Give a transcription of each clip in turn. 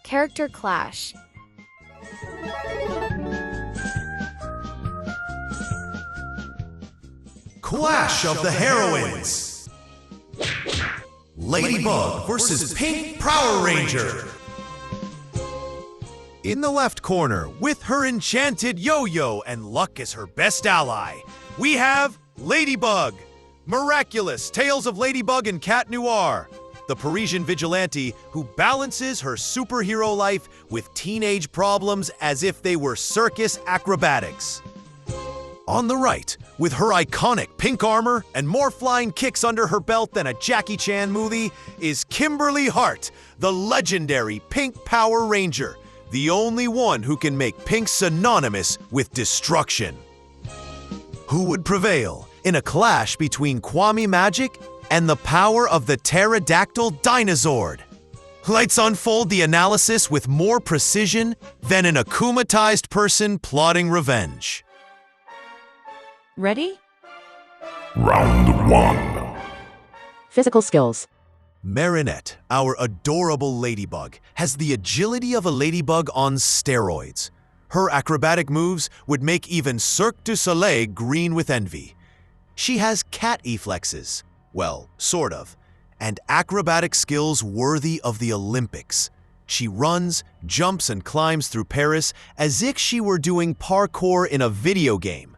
Character clash. Clash of the Heroines. Ladybug versus Pink Power Ranger. In the left corner, with her enchanted yo-yo and luck as her best ally, we have Ladybug. Miraculous, Tales of Ladybug and Cat Noir, the Parisian vigilante who balances her superhero life with teenage problems as if they were circus acrobatics. On the right, with her iconic pink armor and more flying kicks under her belt than a Jackie Chan movie, is Kimberly Hart, the legendary Pink Power Ranger, the only one who can make pink synonymous with destruction. Who would prevail in a clash between Kwami magic and the power of the pterodactyl dinosaur? Let's unfold the analysis with more precision than an akumatized person plotting revenge. Ready? Round 1. Physical skills. Marinette, our adorable ladybug, has the agility of a ladybug on steroids. Her acrobatic moves would make even Cirque du Soleil green with envy. She has cat reflexes, well, sort of, and acrobatic skills worthy of the Olympics. She runs, jumps, and climbs through Paris as if she were doing parkour in a video game.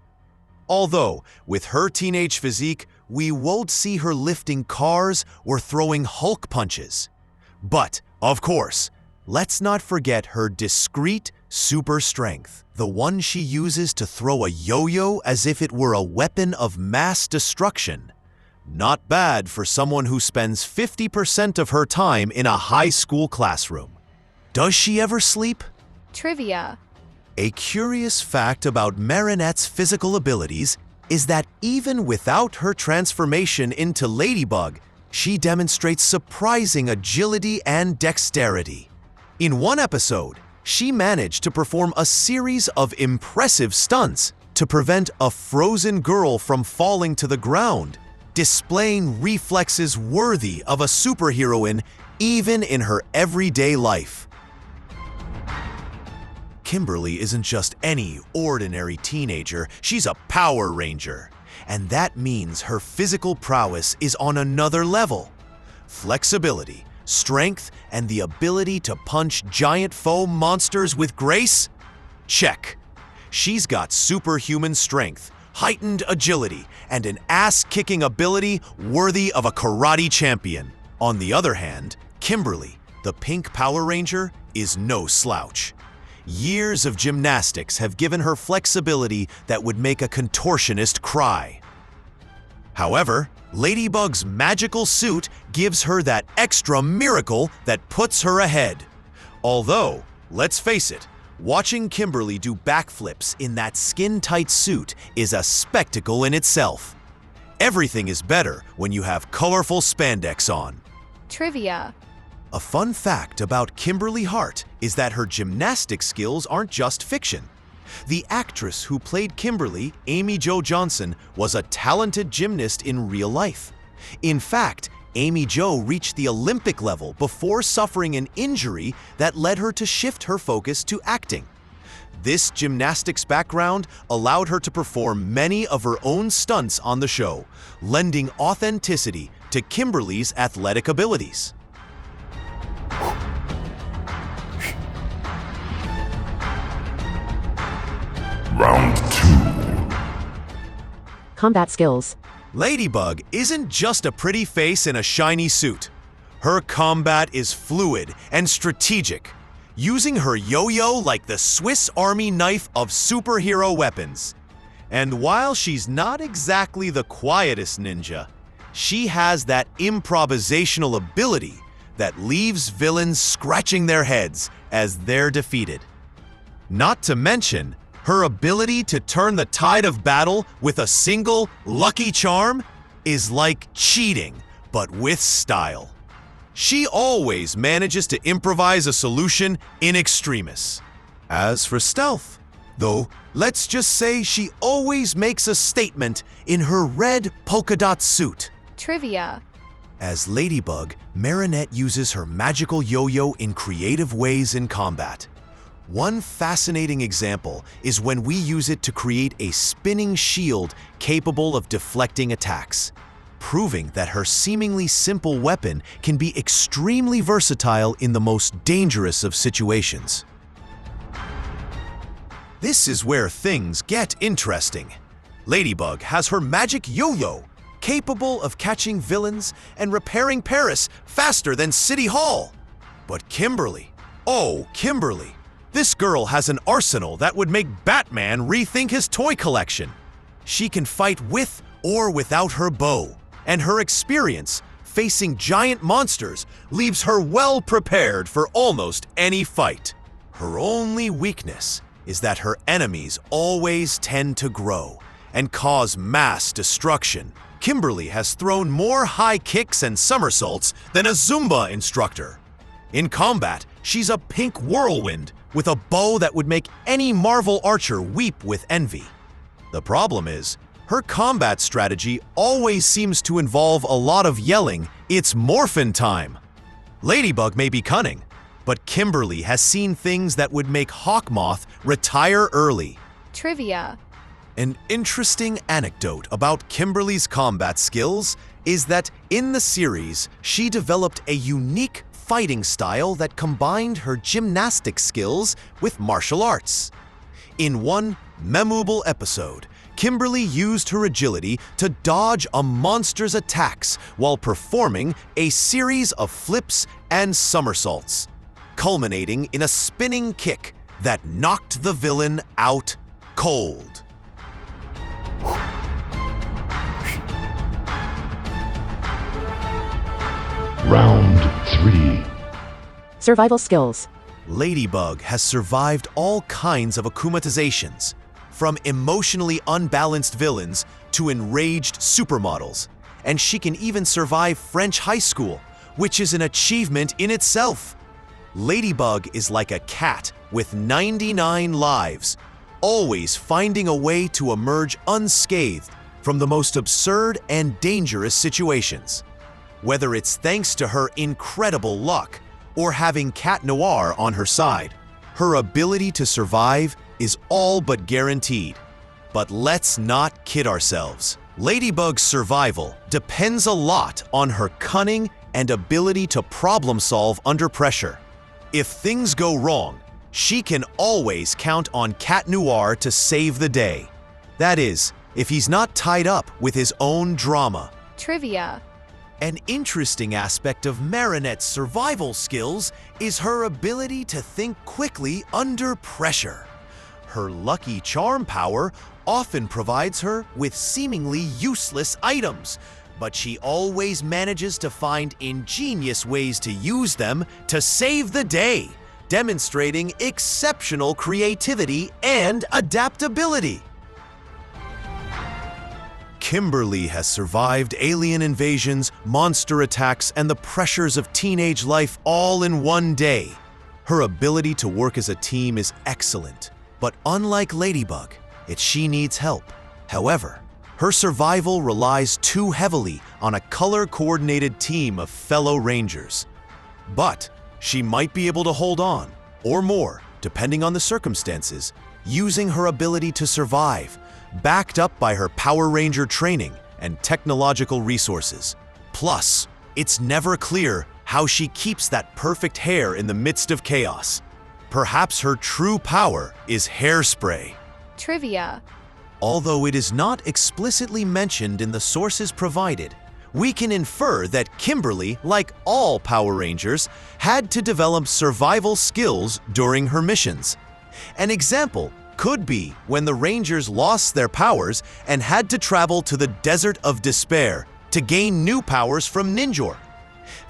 Although, with her teenage physique, we won't see her lifting cars or throwing Hulk punches. But, of course, let's not forget her discreet super strength, the one she uses to throw a yo-yo as if it were a weapon of mass destruction. Not bad for someone who spends 50% of her time in a high school classroom. Does she ever sleep? Trivia. A curious fact about Marinette's physical abilities is that even without her transformation into Ladybug, she demonstrates surprising agility and dexterity. In one episode, she managed to perform a series of impressive stunts to prevent a frozen girl from falling to the ground, displaying reflexes worthy of a superheroine even in her everyday life. Kimberly isn't just any ordinary teenager, she's a Power Ranger. And that means her physical prowess is on another level. Flexibility, strength, and the ability to punch giant foam monsters with grace? Check. She's got superhuman strength, heightened agility, and an ass-kicking ability worthy of a karate champion. On the other hand, Kimberly, the Pink Power Ranger, is no slouch. Years of gymnastics have given her flexibility that would make a contortionist cry. However, Ladybug's magical suit gives her that extra miracle that puts her ahead. Although, let's face it, watching Kimberly do backflips in that skin-tight suit is a spectacle in itself. Everything is better when you have colorful spandex on. Trivia. A fun fact about Kimberly Hart is that her gymnastic skills aren't just fiction. The actress who played Kimberly, Amy Jo Johnson, was a talented gymnast in real life. In fact, Amy Jo reached the Olympic level before suffering an injury that led her to shift her focus to acting. This gymnastics background allowed her to perform many of her own stunts on the show, lending authenticity to Kimberly's athletic abilities. Round 2. Combat skills. Ladybug isn't just a pretty face in a shiny suit. Her combat is fluid and strategic, using her yo-yo like the Swiss Army knife of superhero weapons. And while she's not exactly the quietest ninja, she has that improvisational ability that leaves villains scratching their heads as they're defeated. Not to mention, her ability to turn the tide of battle with a single lucky charm is like cheating, but with style. She always manages to improvise a solution in extremis. As for stealth, though, let's just say she always makes a statement in her red polka dot suit. Trivia. As Ladybug, Marinette uses her magical yo-yo in creative ways in combat. One fascinating example is when we use it to create a spinning shield capable of deflecting attacks, proving that her seemingly simple weapon can be extremely versatile in the most dangerous of situations. This is where things get interesting. Ladybug has her magic yo-yo, capable of catching villains and repairing Paris faster than City Hall. But Kimberly, oh Kimberly, this girl has an arsenal that would make Batman rethink his toy collection. She can fight with or without her bow, and her experience facing giant monsters leaves her well prepared for almost any fight. Her only weakness is that her enemies always tend to grow and cause mass destruction. Kimberly has thrown more high kicks and somersaults than a Zumba instructor. In combat, she's a pink whirlwind with a bow that would make any Marvel archer weep with envy. The problem is, her combat strategy always seems to involve a lot of yelling, "It's morphin' time!" Ladybug may be cunning, but Kimberly has seen things that would make Hawkmoth retire early. Trivia. An interesting anecdote about Kimberly's combat skills is that in the series, she developed a unique fighting style that combined her gymnastic skills with martial arts. In one memorable episode, Kimberly used her agility to dodge a monster's attacks while performing a series of flips and somersaults, culminating in a spinning kick that knocked the villain out cold. Round 3. Survival skills. Ladybug has survived all kinds of akumatizations, from emotionally unbalanced villains to enraged supermodels, and she can even survive French high school, which is an achievement in itself. Ladybug is like a cat with 99 lives, always finding a way to emerge unscathed from the most absurd and dangerous situations. Whether it's thanks to her incredible luck or having Cat Noir on her side, her ability to survive is all but guaranteed. But let's not kid ourselves. Ladybug's survival depends a lot on her cunning and ability to problem solve under pressure. If things go wrong, she can always count on Cat Noir to save the day. That is, if he's not tied up with his own drama. Trivia. An interesting aspect of Marinette's survival skills is her ability to think quickly under pressure. Her lucky charm power often provides her with seemingly useless items, but she always manages to find ingenious ways to use them to save the day, demonstrating exceptional creativity and adaptability. Kimberly has survived alien invasions, monster attacks, and the pressures of teenage life all in one day. Her ability to work as a team is excellent, but unlike Ladybug, she needs help. However, her survival relies too heavily on a color-coordinated team of fellow Rangers. But she might be able to hold on, or more, depending on the circumstances, using her ability to survive, backed up by her Power Ranger training and technological resources. Plus, it's never clear how she keeps that perfect hair in the midst of chaos. Perhaps her true power is hairspray. Trivia. Although it is not explicitly mentioned in the sources provided, we can infer that Kimberly, like all Power Rangers, had to develop survival skills during her missions. An example could be when the Rangers lost their powers and had to travel to the Desert of Despair to gain new powers from Ninjor.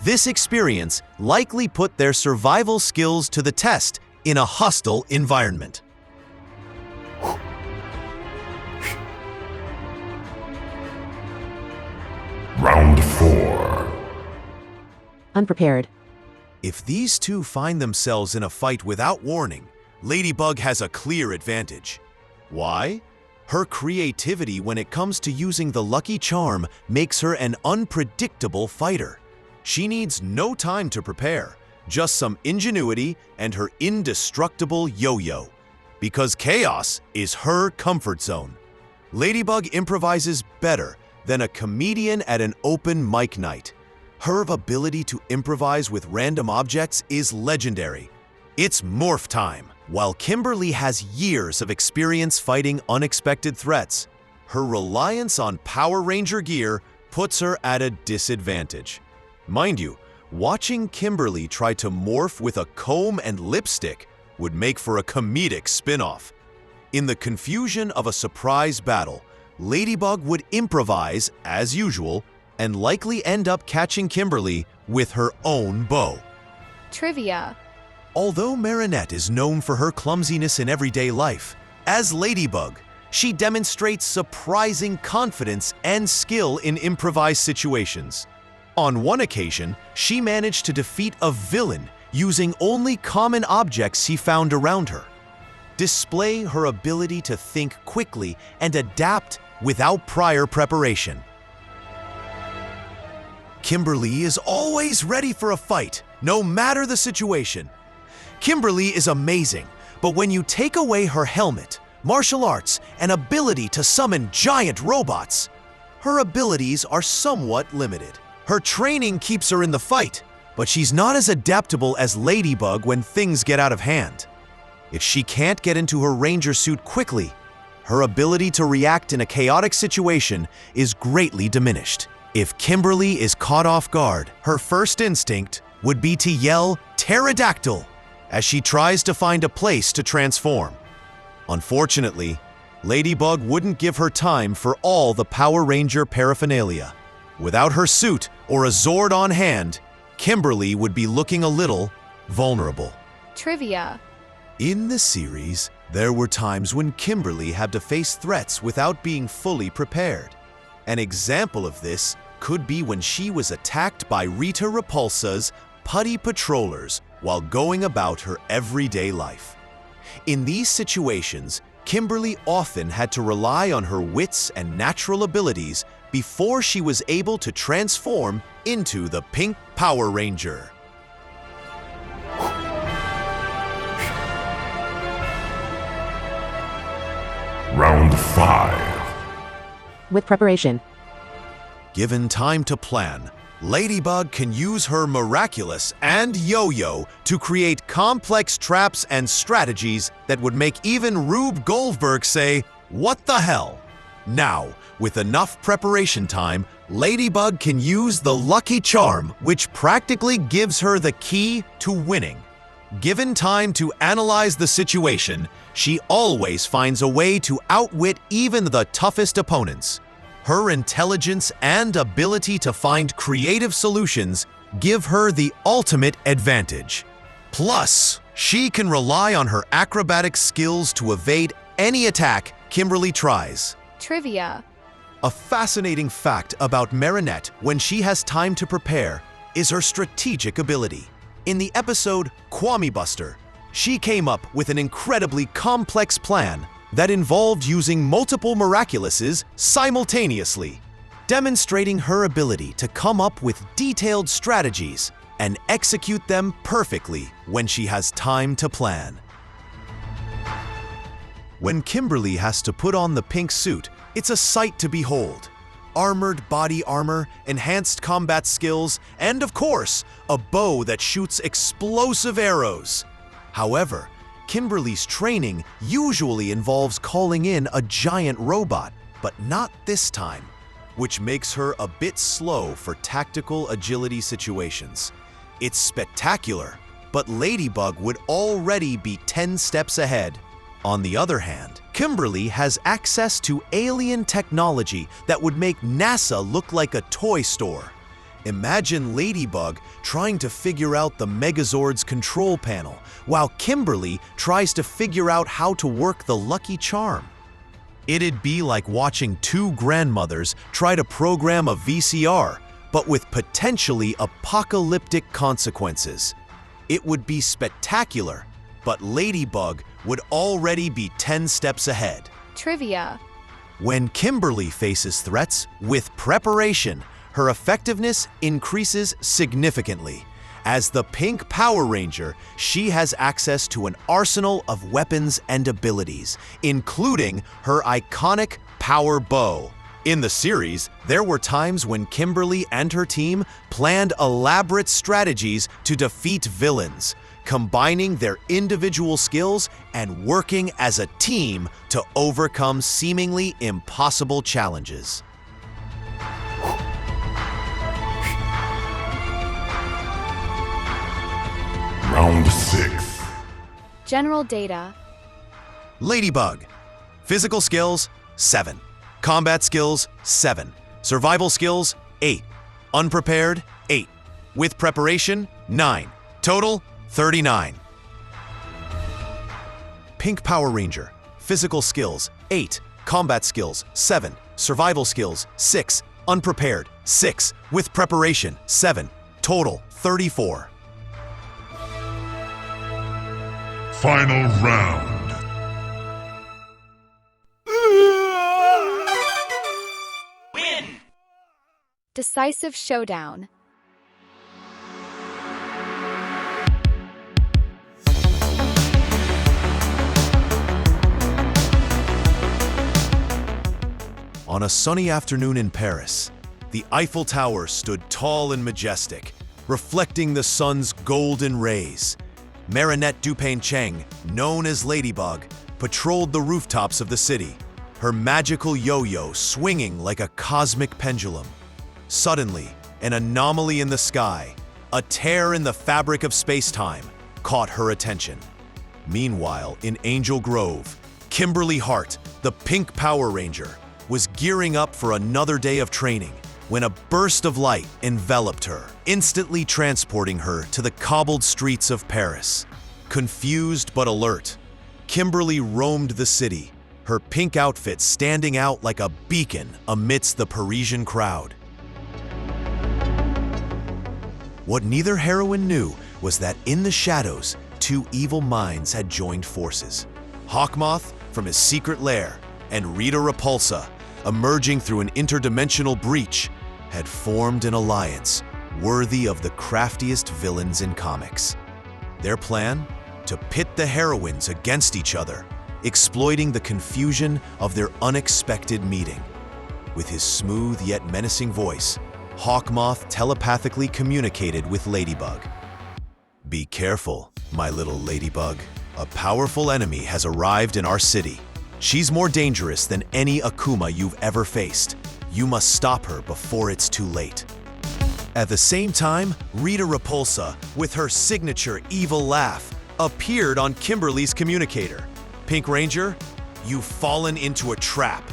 This experience likely put their survival skills to the test in a hostile environment. Round 4. Unprepared. If these two find themselves in a fight without warning, Ladybug has a clear advantage. Why? Her creativity when it comes to using the lucky charm makes her an unpredictable fighter. She needs no time to prepare, just some ingenuity and her indestructible yo-yo. Because chaos is her comfort zone. Ladybug improvises better than a comedian at an open mic night. Her ability to improvise with random objects is legendary. It's morph time. While Kimberly has years of experience fighting unexpected threats, her reliance on Power Ranger gear puts her at a disadvantage. Mind you, watching Kimberly try to morph with a comb and lipstick would make for a comedic spin-off. In the confusion of a surprise battle, Ladybug would improvise, as usual, and likely end up catching Kimberly with her own bow. Trivia. Although Marinette is known for her clumsiness in everyday life, as Ladybug, she demonstrates surprising confidence and skill in improvised situations. On one occasion, she managed to defeat a villain using only common objects she found around her. Display her ability to think quickly and adapt without prior preparation. Kimberly is always ready for a fight, no matter the situation. Kimberly is amazing, but when you take away her helmet, martial arts, and ability to summon giant robots, her abilities are somewhat limited. Her training keeps her in the fight, but she's not as adaptable as Ladybug when things get out of hand. If she can't get into her ranger suit quickly, her ability to react in a chaotic situation is greatly diminished. If Kimberly is caught off guard, her first instinct would be to yell "Pterodactyl" as she tries to find a place to transform. Unfortunately, Ladybug wouldn't give her time for all the Power Ranger paraphernalia. Without her suit or a Zord on hand, Kimberly would be looking a little vulnerable. Trivia. In the series, there were times when Kimberly had to face threats without being fully prepared. An example of this could be when she was attacked by Rita Repulsa's putty patrollers while going about her everyday life. In these situations, Kimberly often had to rely on her wits and natural abilities before she was able to transform into the Pink Power Ranger. Round 5. With preparation. Given time to plan, Ladybug can use her Miraculous and Yo-Yo to create complex traps and strategies that would make even Rube Goldberg say, "What the hell?" Now, with enough preparation time, Ladybug can use the Lucky Charm, which practically gives her the key to winning. Given time to analyze the situation, she always finds a way to outwit even the toughest opponents. Her intelligence and ability to find creative solutions give her the ultimate advantage. Plus, she can rely on her acrobatic skills to evade any attack Kimberly tries. Trivia. A fascinating fact about Marinette when she has time to prepare is her strategic ability. In the episode Kwame Buster, she came up with an incredibly complex plan that involved using multiple Miraculouses simultaneously, demonstrating her ability to come up with detailed strategies and execute them perfectly when she has time to plan. When Kimberly has to put on the pink suit, it's a sight to behold. Armored body armor, enhanced combat skills, and of course, a bow that shoots explosive arrows. However, Kimberly's training usually involves calling in a giant robot, but not this time, which makes her a bit slow for tactical agility situations. It's spectacular, but Ladybug would already be 10 steps ahead. On the other hand, Kimberly has access to alien technology that would make NASA look like a toy store. Imagine Ladybug trying to figure out the Megazord's control panel, while Kimberly tries to figure out how to work the Lucky Charm. It'd be like watching two grandmothers try to program a VCR, but with potentially apocalyptic consequences. It would be spectacular, but Ladybug would already be 10 steps ahead. Trivia. When Kimberly faces threats with preparation, her effectiveness increases significantly. As the Pink Power Ranger, she has access to an arsenal of weapons and abilities, including her iconic Power Bow. In the series, there were times when Kimberly and her team planned elaborate strategies to defeat villains, combining their individual skills and working as a team to overcome seemingly impossible challenges. Round 6. General data. Ladybug. Physical skills, 7. Combat skills, 7. Survival skills, 8. Unprepared, 8. With preparation, 9. Total, 39. Pink Power Ranger. Physical skills, 8. Combat skills, 7. Survival skills, 6. Unprepared, 6. With preparation, 7. Total, 34. Final round. Decisive showdown. On a sunny afternoon in Paris, the Eiffel Tower stood tall and majestic, reflecting the sun's golden rays. Marinette Dupain-Cheng, known as Ladybug, patrolled the rooftops of the city, her magical yo-yo swinging like a cosmic pendulum. Suddenly, an anomaly in the sky, a tear in the fabric of space-time, caught her attention. Meanwhile, in Angel Grove, Kimberly Hart, the Pink Power Ranger, was gearing up for another day of training when a burst of light enveloped her, instantly transporting her to the cobbled streets of Paris. Confused but alert, Kimberly roamed the city, her pink outfit standing out like a beacon amidst the Parisian crowd. What neither heroine knew was that in the shadows, two evil minds had joined forces. Hawkmoth from his secret lair and Rita Repulsa, emerging through an interdimensional breach, had formed an alliance worthy of the craftiest villains in comics. Their plan? To pit the heroines against each other, exploiting the confusion of their unexpected meeting. With his smooth yet menacing voice, Hawkmoth telepathically communicated with Ladybug. "Be careful, my little Ladybug. A powerful enemy has arrived in our city. She's more dangerous than any Akuma you've ever faced. You must stop her before it's too late." At the same time, Rita Repulsa, with her signature evil laugh, appeared on Kimberly's communicator. "Pink Ranger, you've fallen into a trap.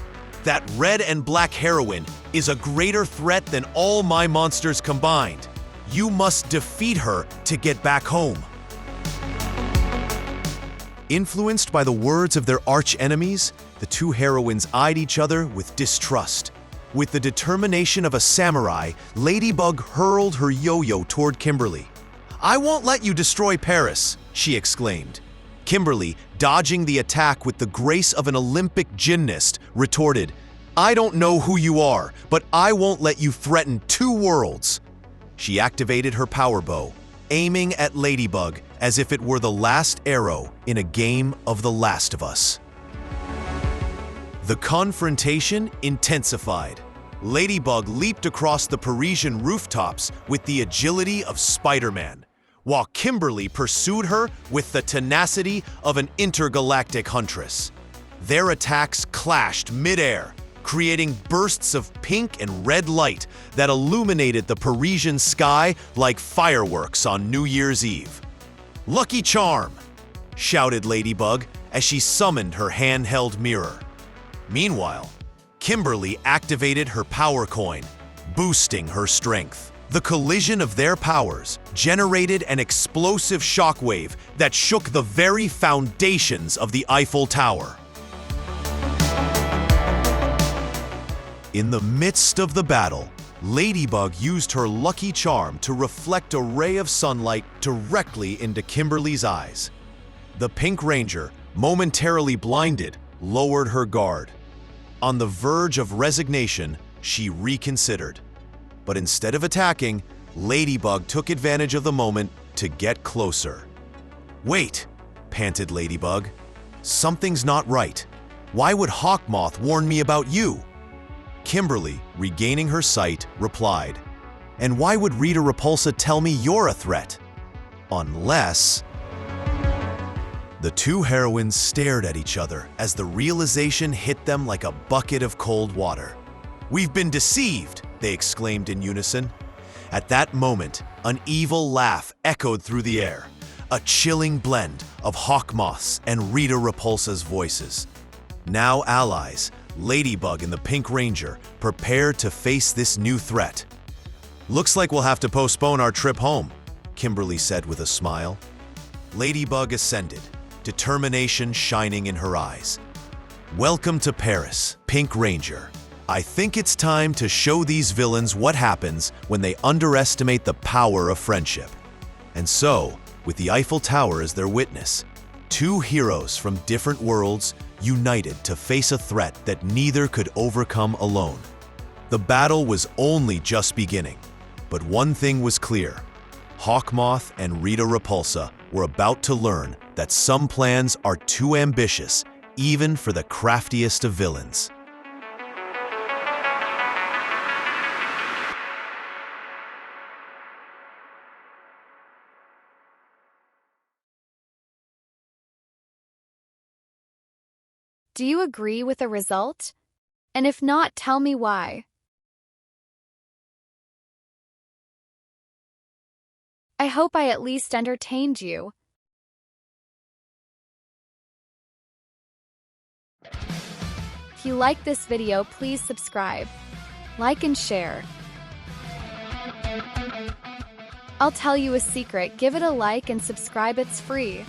That red and black heroine is a greater threat than all my monsters combined. You must defeat her to get back home." Influenced by the words of their arch-enemies, the two heroines eyed each other with distrust. With the determination of a samurai, Ladybug hurled her yo-yo toward Kimberly. "I won't let you destroy Paris," she exclaimed. Kimberly, dodging the attack with the grace of an Olympic gymnast, retorted, "I don't know who you are, but I won't let you threaten two worlds." She activated her power bow, aiming at Ladybug as if it were the last arrow in a game of The Last of Us. The confrontation intensified. Ladybug leaped across the Parisian rooftops with the agility of Spider-Man, while Kimberly pursued her with the tenacity of an intergalactic huntress. Their attacks clashed mid-air, creating bursts of pink and red light that illuminated the Parisian sky like fireworks on New Year's Eve. "Lucky charm!" shouted Ladybug as she summoned her handheld mirror. Meanwhile, Kimberly activated her power coin, boosting her strength. The collision of their powers generated an explosive shockwave that shook the very foundations of the Eiffel Tower. In the midst of the battle, Ladybug used her lucky charm to reflect a ray of sunlight directly into Kimberly's eyes. The Pink Ranger, momentarily blinded, lowered her guard. On the verge of resignation, she reconsidered. But instead of attacking, Ladybug took advantage of the moment to get closer. "Wait," panted Ladybug. "Something's not right. Why would Hawkmoth warn me about you?" Kimberly, regaining her sight, replied, "And why would Rita Repulsa tell me you're a threat? Unless..." The two heroines stared at each other as the realization hit them like a bucket of cold water. "We've been deceived!" they exclaimed in unison. At that moment, an evil laugh echoed through the air, a chilling blend of Hawkmoth's and Rita Repulsa's voices. Now allies, Ladybug and the Pink Ranger, prepare to face this new threat. "Looks like we'll have to postpone our trip home," Kimberly said with a smile. Ladybug ascended, determination shining in her eyes. "Welcome to Paris, Pink Ranger. I think it's time to show these villains what happens when they underestimate the power of friendship." And so, with the Eiffel Tower as their witness, two heroes from different worlds united to face a threat that neither could overcome alone. The battle was only just beginning, but one thing was clear. Hawkmoth and Rita Repulsa were about to learn that some plans are too ambitious, even for the craftiest of villains. Do you agree with the result? And if not, tell me why. I hope I at least entertained you. If you like this video, please subscribe, like and share. I'll tell you a secret, give it a like and subscribe, it's free.